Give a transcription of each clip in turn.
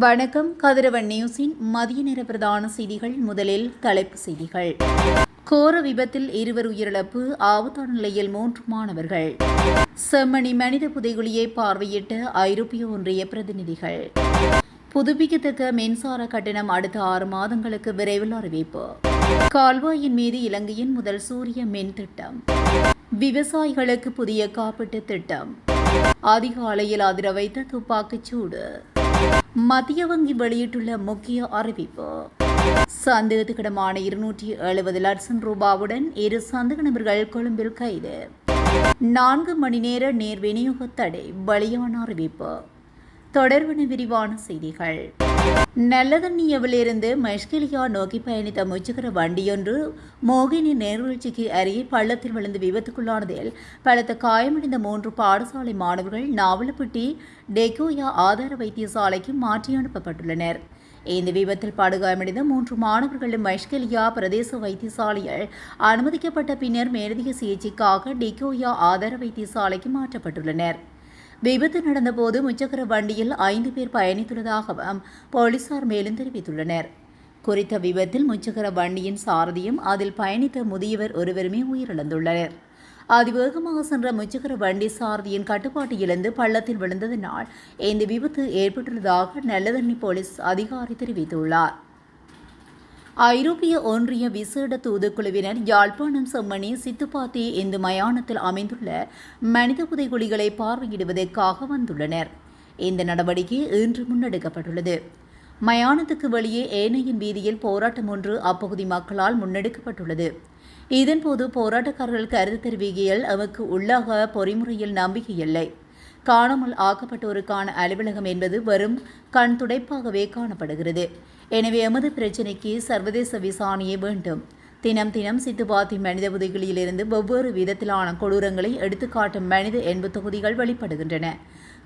வணக்கம். கதிரவன் நியூஸின் மதிய நேர பிரதான செய்திகள். முதலில் தலைப்புச் செய்திகள். கோர விபத்தில் 2 உயிரிழப்பு, ஆபத்தான நிலையில் 3 மாணவர்கள். செம்மணி மனித புதைகுழியை பார்வையிட்ட ஐரோப்பிய ஒன்றிய பிரதிநிதிகள். புதுப்பிக்கத்தக்க மின்சார கட்டணம் அடுத்த 6 மாதங்களுக்கு விரைவில் அறிவிப்பு. கால்வாயின் மீது இலங்கையின் முதல் சூரிய மின் திட்டம். விவசாயிகளுக்கு புதிய காப்பீட்டு திட்டம். அதிகாலையில் அதிர வைத்த துப்பாக்கிச் சூடு. மத்திய வங்கி வெளியிட்டுள்ள முக்கிய அறிவிப்பு. சந்தேகத்துக்கிடமான 270 லட்சம் ரூபாவுடன் 2 சந்தேக நபர்கள் கொழும்பில் கைது. 4 மணி நேர நீர் விநியோக தடை, வெளியான அறிவிப்பு. தொடர்பான விரிவான செய்திகள். நல்லதண்ணியவிலிருந்து மெஷ்கெலியா நோக்கி பயணித்த முச்சக்கர வண்டியொன்று மோகினி நீர்வீழ்ச்சிக்கு அருகே பள்ளத்தில் விழுந்து விபத்துக்குள்ளானதில் பலத்த காயமடைந்த 3 பாடசாலை மாணவர்கள் நாவலப்பட்டி டெகோயா ஆதார வைத்தியசாலைக்கு மாற்றி அனுப்பப்பட்டுள்ளனர். இந்த விபத்தில் படுகாயமடைந்த 3 மாணவர்களும் மெஷ்கெலியா பிரதேச வைத்தியசாலையில் அனுமதிக்கப்பட்ட பின்னர் மேலதிக சிகிச்சைக்காக டெகோயா ஆதார வைத்தியசாலைக்கு மாற்றப்பட்டுள்ளனர். விபத்து நடந்தபோது முச்சக்கர வண்டியில் 5 பேர் பயணித்துள்ளதாகவும் போலீசார் மேலும் தெரிவித்துள்ளனர். குறித்த விபத்தில் முச்சக்கர வண்டியின் சாரதியும் அதில் பயணித்த முதியவர் ஒருவருமே உயிரிழந்துள்ளனர். அதிவேகமாக சென்ற முச்சக்கர வண்டி சாரதியின் கட்டுப்பாட்டு இழந்து பள்ளத்தில் விழுந்ததனால் இந்த விபத்து ஏற்பட்டுள்ளதாக நல்லதண்ணி போலீஸ் அதிகாரி தெரிவித்துள்ளார். ஐரோப்பிய ஒன்றிய விசேட தூதுக்குழுவினர் யாழ்ப்பாணம் செம்மணி சித்துப்பாத்தி இந்து மயானத்தில் அமைந்துள்ள மனித புதைகுழிகளை பார்வையிடுவதற்காக வந்துள்ளனர். இந்த நடவடிக்கை இன்று முன்னெடுக்கப்பட்டுள்ளது. மயானத்துக்கு வெளியே ஏனையின் வீதியில் போராட்டம் ஒன்று அப்பகுதி மக்களால் முன்னெடுக்கப்பட்டுள்ளது. இதன்போது போராட்டக்காரர்கள் கருத்து தெரிவிக்கையில் அவருக்கு உள்ளாக பொறிமுறையில் நம்பிக்கையில்லை. காணாமல் ஆக்கப்பட்டோருக்கான அலுவலகம் என்பது வெறும் கண் துடைப்பாகவே காணப்படுகிறது. எனவே எமது பிரச்சினைக்கு சர்வதேச விசாரணையே வேண்டும். தினம் சித்துப்பாத்தி மனித புதைகுழியிலிருந்து வெவ்வேறு விதத்திலான கொடூரங்களை எடுத்துக்காட்டும் மனித எண்பு தொகுதிகள் வெளிப்படுகின்றன.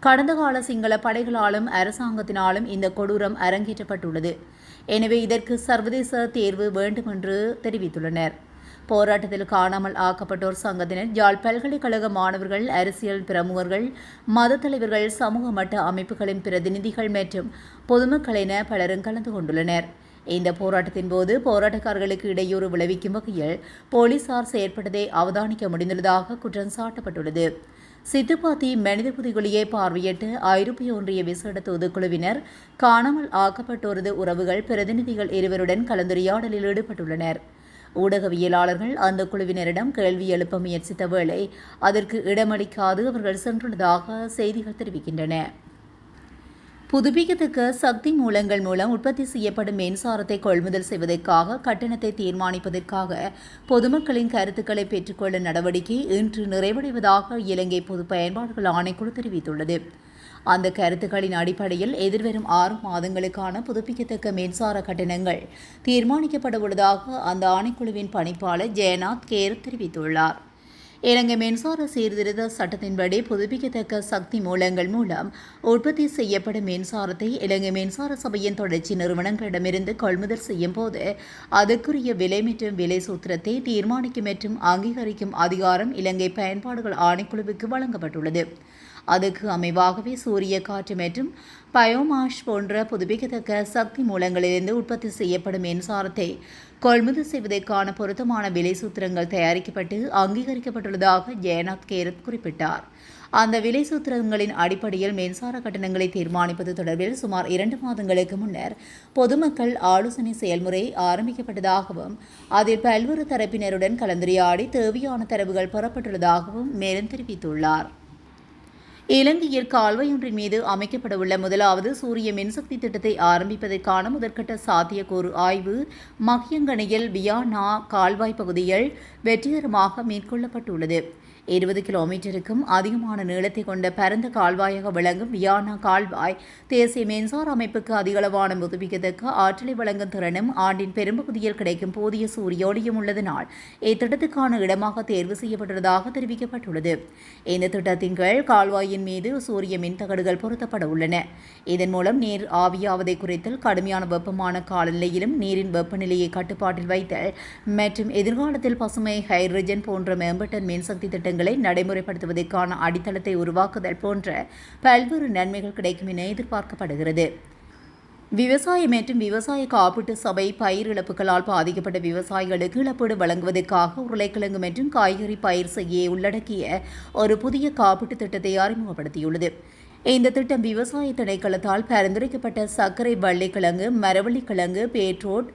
கடந்த கால சிங்கள படைகளாலும் அரசாங்கத்தினாலும் இந்த கொடூரம் அரங்கேற்றப்பட்டுள்ளது. எனவே இதற்கு சர்வதேச தேர்வு வேண்டும் என்று தெரிவித்துள்ளனர். போராட்டத்தில் காணாமல் ஆக்கப்பட்டோர் சங்கத்தினர், யாழ் பல்கலைக்கழக மாணவர்கள், அரசியல் பிரமுகர்கள், மத தலைவர்கள், சமூக மட்ட அமைப்புகளின் பிரதிநிதிகள் மற்றும் பொதுமக்கள் என பலரும் கலந்து கொண்டுள்ளனர். இந்த போராட்டத்தின் போது போராட்டக்காரர்களுக்கு இடையூறு விளைவிக்கும் வகையில் போலீசார் செயற்பட்டதை அவதானிக்க முடிந்துள்ளதாக குற்றம் சாட்டப்பட்டுள்ளது. சித்துப்பாத்தி மனித புதைகுழியை பார்வையிட்டு ஐரோப்பிய ஒன்றிய விசேட தூதுக்குழுவினர் காணாமல் ஆக்கப்பட்டோரது உறவுகள் பிரதிநிதிகள் இருவருடன் கலந்துரையாடலில் ஈடுபட்டுள்ளனர். ஊடகவியலாளர்கள் அந்த குழுவினரிடம் கேள்வி எழுப்ப முயற்சித்த வேளை அதற்கு இடமளிக்காது அவர்கள் சென்றுள்ளதாக செய்திகள் தெரிவிக்கின்றன. புதுப்பிக்கத்தக்க சக்தி மூலங்கள் மூலம் உற்பத்தி செய்யப்படும் மின்சாரத்தை கொள்முதல் செய்வதற்காக கட்டணத்தை தீர்மானிப்பதற்காக பொதுமக்களின் கருத்துக்களை பெற்றுக்கொள்ள நடவடிக்கை இன்று நிறைவடைவதாக இலங்கை பொது பயன்பாடுகள் ஆணைக்குழு தெரிவித்துள்ளது. அந்த கருத்துக்களின் அடிப்படையில் எதிர்வரும் 6 மாதங்களுக்கான புதுப்பிக்கத்தக்க மின்சார கட்டணங்கள் தீர்மானிக்கப்பட உள்ளதாக அந்த ஆணைக்குழுவின் பணிப்பாளர் ஜெயநாத் கேர் தெரிவித்துள்ளார். இலங்கை மின்சார சீர்திருத்த சட்டத்தின்படி புதுப்பிக்கத்தக்க சக்தி மூலங்கள் மூலம் உற்பத்தி செய்யப்படும் மின்சாரத்தை இலங்கை மின்சார சபையின் தொடர்ச்சி நிறுவனங்களிடமிருந்து கொள்முதல் செய்யும் போது அதற்குரிய விலை மற்றும் விலை சூத்திரத்தை தீர்மானிக்கும் மற்றும் அங்கீகரிக்கும் அதிகாரம் இலங்கை பயன்பாடுகள் ஆணைக்குழுவுக்கு வழங்கப்பட்டுள்ளது. அதற்கு அமைவாகவே சூரிய காற்று மற்றும் பயோமாஷ் போன்ற புதுப்பிக்கத்தக்க சக்தி மூலங்களிலிருந்து உற்பத்தி செய்யப்படும் மின்சாரத்தை கொள்முதல் செய்வதற்கான பொருத்தமான விலை சூத்திரங்கள் தயாரிக்கப்பட்டு அங்கீகரிக்கப்பட்டுள்ளதாக ஜெயநாத் கேரத் குறிப்பிட்டார். அந்த விலை சூத்திரங்களின் அடிப்படையில் மின்சார கட்டணங்களை தீர்மானிப்பது தொடர்பில் சுமார் 2 மாதங்களுக்கு முன்னர் பொதுமக்கள் ஆலோசனை செயல்முறை ஆரம்பிக்கப்பட்டதாகவும் அதில் பல்வேறு தரப்பினருடன் கலந்துரையாடி தேவையான தரவுகள் பெறப்பட்டுள்ளதாகவும் மேலும் தெரிவித்துள்ளார். இலங்கையில் கால்வாயொன்றின் மீது அமைக்கப்படவுள்ள முதலாவது சூரிய மின்சக்தி திட்டத்தை ஆரம்பிப்பதற்கான முதற்கட்ட சாத்தியக்கூறு ஆய்வு மகியங்கனையில் வியானா கால்வாய் பகுதியில் வெற்றிகரமாக மேற்கொள்ளப்பட்டுள்ளது. 20 கிலோமீட்டருக்கும் அதிகமான நீளத்தை கொண்ட பரந்த கால்வாயாக விளங்கும் வியானா கால்வாய் தேசிய மின்சார அமைப்புக்கு அதிகளவான புதுப்பிக்கத்தக்க ஆற்றலை வழங்கும் திறனும் ஆண்டின் பெரும்பகுதியில் கிடைக்கும் போதிய சூரிய ஒளியும் உள்ளதனால் இத்திட்டத்துக்கான இடமாக தேர்வு செய்யப்பட்டுள்ளதாக தெரிவிக்கப்பட்டுள்ளது. இந்த திட்டத்தின் கீழ் கால்வாயின் மீது சூரிய மின்தகடுகள் பொருத்தப்பட உள்ளன. இதன் மூலம் நீர் ஆவியாவதை குறைத்தல், கடுமையான வெப்பமான காலநிலையிலும் நீரின் வெப்பநிலையை கட்டுப்பாட்டில் வைத்தல் மற்றும் எதிர்காலத்தில் பசுமை ஹைட்ரஜன் போன்ற மேம்பட்ட மின்சக்தி திட்டங்கள் நடைமுறைப்படுத்துவதற்கான அடித்தளத்தை உருவாக்குதல் போன்ற பல்வேறு நன்மைகள் கிடைக்கும் என எதிர்பார்க்கப்படுகிறது. விவசாயம் மற்றும் விவசாய காப்பீட்டு சபை பயிர் இழப்புகளால் பாதிக்கப்பட்ட விவசாயிகளுக்கு இழப்பீடு வழங்குவதற்காக உருளைக்கிழங்கு மற்றும் காய்கறி பயிர் செய்ய உள்ளடக்கிய ஒரு புதிய காப்பீட்டு திட்டத்தை அறிமுகப்படுத்தியுள்ளது. இந்த திட்டம் விவசாய திணைக்களத்தால் பரிந்துரைக்கப்பட்ட சர்க்கரை வள்ளிக்கிழங்கு, மரவள்ளிக்கிழங்கு, பீட்ரூட்,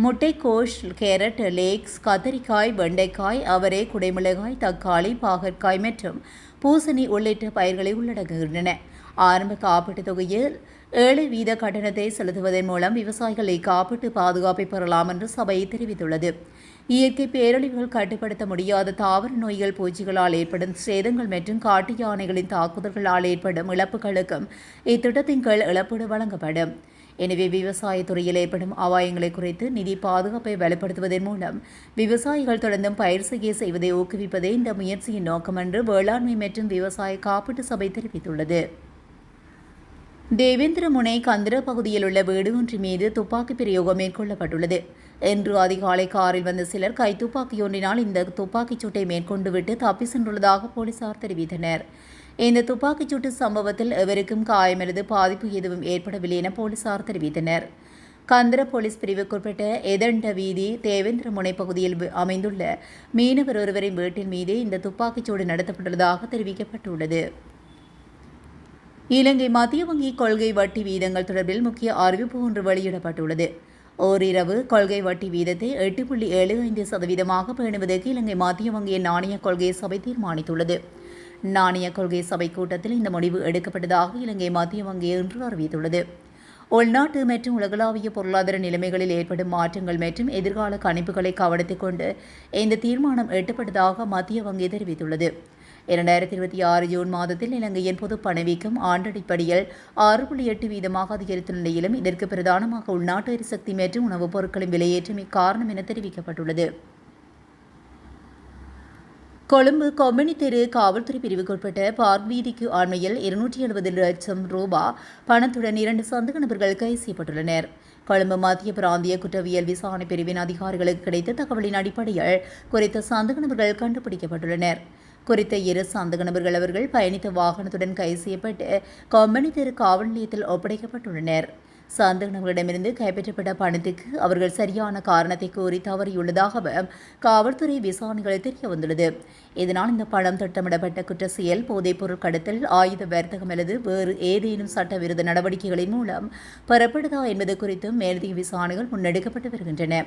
முட்டைக்கோஸ், கேரட், லேக்ஸ், கத்தரிக்காய், வெண்டைக்காய், அவரை, குடைமிளகாய், தக்காளி, பாகற்காய் மற்றும் பூசணி உள்ளிட்ட பயிர்களை உள்ளடங்குகின்றன. ஆரம்ப காப்பீட்டுத் தொகையில் 7% கட்டணத்தை செலுத்துவதன் மூலம் விவசாயிகள் இக்காப்பீட்டு பாதுகாப்பை பெறலாம் என்று சபை தெரிவித்துள்ளது. இயற்கை பேரழிவுகள், கட்டுப்படுத்த முடியாத தாவர நோய்கள், பூச்சிகளால் ஏற்படும் சேதங்கள் மற்றும் காட்டு யானைகளின் தாக்குதல்களால் ஏற்படும் இழப்புகளுக்கும் இத்திட்டத்தின் கீழ் இழப்பீடு வழங்கப்படும். எனவே விவசாயத்துறையில் ஏற்படும் அபாயங்களை குறைத்து நிதி பாதுகாப்பை வலுப்படுத்துவதன் மூலம் விவசாயிகள் தொடர்ந்தும் பயிர் செய்வதை ஊக்குவிப்பதே இந்த முயற்சியின் நோக்கம் என்று வேளாண்மை மற்றும் விவசாய காப்பீட்டு சபை தெரிவித்துள்ளது. தேவேந்திர முனை கந்திர பகுதியில் உள்ள வீடு ஒன்று மீது துப்பாக்கி பிரயோகம் மேற்கொள்ளப்பட்டுள்ளது. இன்று அதிகாலை காரில் வந்த சிலர் கைத்துப்பாக்கியொன்றினால் இந்த துப்பாக்கிச் சூட்டை மேற்கொண்டு விட்டு தப்பி சென்றுள்ளதாக போலீசார் தெரிவித்தனர். இந்த துப்பாக்கிச் சூட்டு சம்பவத்தில் எவருக்கும் காயம் அல்லது பாதிப்பு எதுவும் ஏற்படவில்லை என போலீசார் தெரிவித்தனர். கந்திர போலீஸ் பிரிவுக்குட்பட்ட எதண்ட வீதி தேவேந்திர முனை பகுதியில் அமைந்துள்ள மீனவர் ஒருவரின் வீட்டின் மீதே இந்த துப்பாக்கிச்சூடு நடத்தப்பட்டுள்ளதாக தெரிவிக்கப்பட்டுள்ளது. இலங்கை மத்திய வங்கி கொள்கை வட்டி வீதங்கள் தொடர்பில் முக்கிய அறிவிப்பு ஒன்று வெளியிடப்பட்டுள்ளது. ஓரிரவு கொள்கை வட்டி வீதத்தை 8.75% பேணுவதற்கு இலங்கை மத்திய வங்கியின் நாணய கொள்கை சபை தீர்மானித்துள்ளது. நாணய கொள்கை சபை கூட்டத்தில் இந்த முடிவு எடுக்கப்பட்டதாக இலங்கை மத்திய வங்கி இன்று அறிவித்துள்ளது. உள்நாட்டு மற்றும் உலகளாவிய பொருளாதார நிலைமைகளில் ஏற்படும் மாற்றங்கள் மற்றும் எதிர்கால கணிப்புகளை கவனத்தில் கொண்டு இந்த தீர்மானம் எட்டப்பட்டதாக மத்திய வங்கி தெரிவித்துள்ளது. 2026 ஜூன் மாதத்தில் இலங்கையின் பொது பணவீக்கம் ஆண்டடிப்படையில் 6.8% அதிகரித்துள்ள நிலையிலும் இதற்கு பிரதானமாக உள்நாட்டு எரிசக்தி மற்றும் உணவுப் பொருட்களின் விலையேற்றமே காரணம் என தெரிவிக்கப்பட்டுள்ளது. கொழும்பு கொம்பனி தெரு காவல்துறை பிரிவுக்குட்பட்ட பார்க் வீதிக்கு அண்மையில் 270 லட்சம் ரூபாய் பணத்துடன் 2 சந்தேக நபர்கள் கைது செய்யப்பட்டுள்ளனர். கொழும்பு மத்திய பிராந்திய குற்றவியல் விசாரணை பிரிவின் அதிகாரிகளுக்கு கிடைத்த தகவலின் அடிப்படையில் குறித்த சந்தேக நபர்கள் கண்டுபிடிக்கப்பட்டுள்ளனர். குறித்த 2 சந்தேக நபர்கள் அவர்கள் பயணித்த வாகனத்துடன் கைது செய்யப்பட்டு கொம்பனி தெரு காவல் நிலையத்தில் ஒப்படைக்கப்பட்டுள்ளனர். சந்தேக நபர்களிடமிருந்து கைப்பற்றப்பட்ட பணத்துக்கு அவர்கள் சரியான காரணத்தை கூறி தவறியுள்ளதாகவும் காவல்துறை விசாரணைகளில் தெரிய வந்துள்ளது. இதனால் இந்த பணம் திட்டமிடப்பட்ட குற்ற செயல், போதைப்பொருள் கடத்தல், ஆயுத வர்த்தகம் அல்லது வேறு ஏதேனும் சட்டவிரோத நடவடிக்கைகளின் மூலம் பெறப்படுதா என்பது குறித்தும் மேலதிக விசாரணைகள் முன்னெடுக்கப்பட்டு வருகின்றன.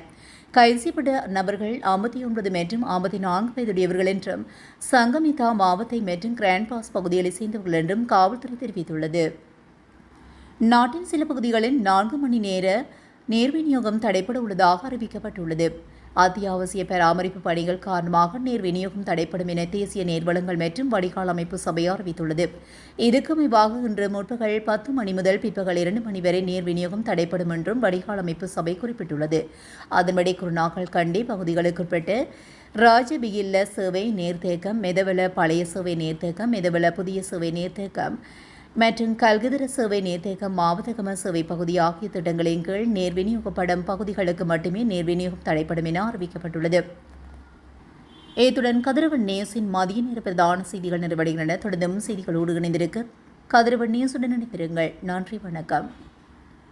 கைது செய்யப்பட்ட நபர்கள் 59 மற்றும் 54 வயதுடையவர்கள் என்றும் சங்கமிதா மாவத்தை மற்றும் கிராண்ட் பாஸ் பகுதிகளைச் சேர்ந்தவர்கள் என்றும் காவல்துறை தெரிவித்துள்ளது. நாட்டின் சில பகுதிகளில் 4 மணி நேர நீர் விநியோகம் தடைப்பட உள்ளதாக அறிவிக்கப்பட்டுள்ளது. அத்தியாவசிய பராமரிப்பு பணிகள் காரணமாக நீர் விநியோகம் தடைப்படும் என தேசிய நீர்வளங்கள் மற்றும் வடிகால் அமைப்பு சபை அறிவித்துள்ளது. இதுக்கு அமைவாக இன்று முற்பகல் 10 மணி முதல் பிற்பகல் 2 மணி வரை நீர் விநியோகம் தடைப்படும் என்றும் வடிகால் அமைப்பு சபை குறிப்பிட்டுள்ளது. அதன்படி குருநாகல் கண்டி பகுதிகளுக்குட்பட்ட ராஜபிகில்ல சேவை நீர்த்தேக்கம், மெதவல பழைய சேவை நீர்த்தேக்கம், மெதவல புதிய சேவை நீர்த்தேக்கம் மற்றும் கல்குதிர சேவை நீர்த்தேக்கம், மாவதகம சேவை பகுதி ஆகிய திட்டங்களின் கீழ் நீர் விநியோகப்படும் பகுதிகளுக்கு மட்டுமே நீர் விநியோகம் தடைப்படும் என அறிவிக்கப்பட்டுள்ளது. இத்துடன் கதிரவன் நியூஸின் மதிய நேர பிரதான செய்திகள் நிறைவடைகின்றன. தொடர்ந்தும் செய்திகளோடு இணைந்திருக்க கதிரவன் நியூஸுடன் இணைந்திருங்கள். நன்றி, வணக்கம்.